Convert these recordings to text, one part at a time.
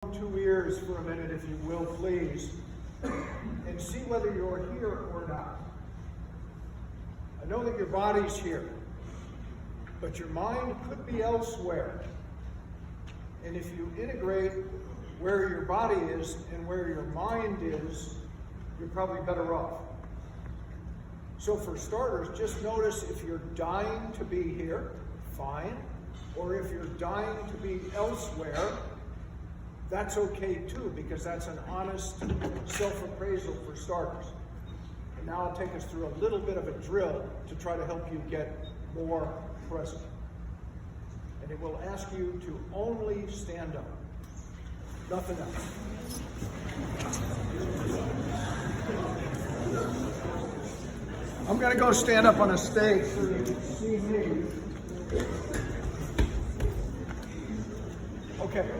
2 ears for a minute, if you will, please, and see whether you're here or not. I know that your body's here, but your mind could be elsewhere. And if you integrate where your body is and where your mind is, you're probably better off. So for starters, just notice if you're dying to be here, fine. Or if you're dying to be elsewhere, that's okay too, because that's an honest self-appraisal for starters. And now I'll take us through a little bit of a drill to try to help you get more present. And it will ask you to only stand up, nothing else. I'm going to go stand up on a stage so you can see me. Okay.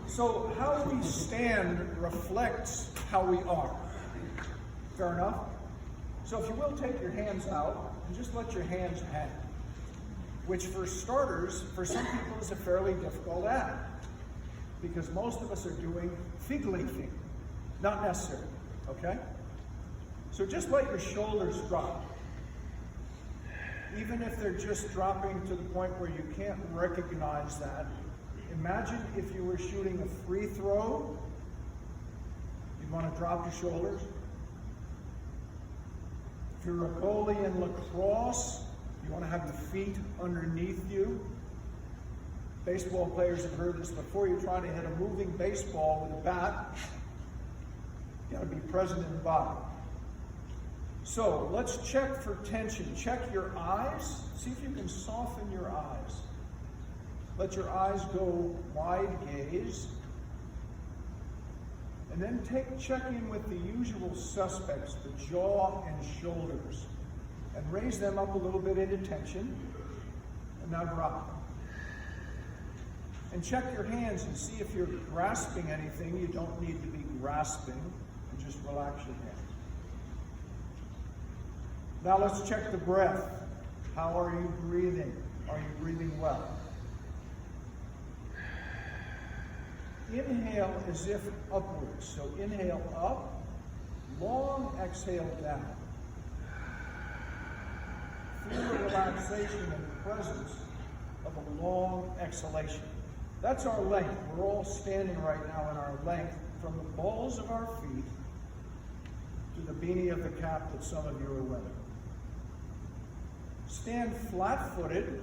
So how we stand reflects how we are. Fair enough? So if you will, take your hands out and just let your hands hang. Which for starters, for some people is a fairly difficult act. Because most of us are doing fig leafing. Not necessary, okay? So just let your shoulders drop. Even if they're just dropping to the point where you can't recognize that. Imagine if you were shooting a free throw, you'd want to drop your shoulders. If you're a goalie in lacrosse, you want to have your feet underneath you. Baseball players have heard this before. You're trying to hit a moving baseball with a bat. You got to be present in the body. So let's check for tension. Check your eyes. See if you can soften your eyes. Let your eyes go wide gaze. And then check in with the usual suspects, the jaw and shoulders. And raise them up a little bit into tension. And now drop them. And check your hands and see if you're grasping anything. You don't need to be grasping. And just relax your hands. Now let's check the breath. How are you breathing? Are you breathing well? Inhale as if upwards. So inhale up, long exhale down. Feel the relaxation and presence of a long exhalation. That's our length. We're all standing right now in our length from the balls of our feet to the beanie of the cap that some of you are wearing. Stand flat-footed,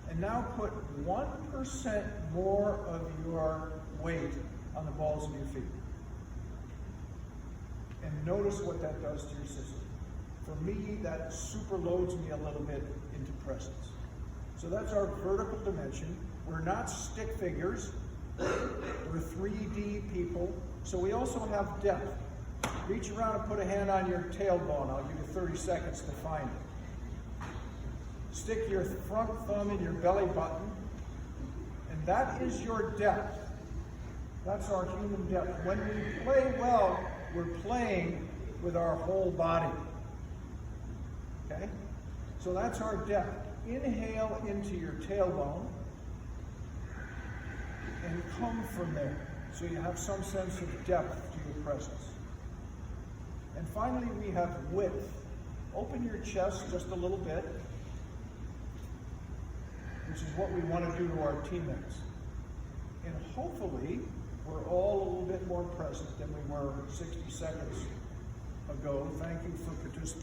and now put 1% more of your weight on the balls of your feet. And notice what that does to your system. For me, that super loads me a little bit into presence. So that's our vertical dimension. We're not stick figures. We're 3D people. So we also have depth. Reach around and put a hand on your tailbone. I'll give you 30 seconds to find it. Stick your front thumb in your belly button, and that is your depth. That's our human depth. When we play well, we're playing with our whole body. Okay? So that's our depth. Inhale into your tailbone, and come from there. So you have some sense of depth to your presence. And finally, we have width. Open your chest just a little bit, which is what we want to do to our teammates. And hopefully, we're all a little bit more present than we were 60 seconds ago. Thank you for participating.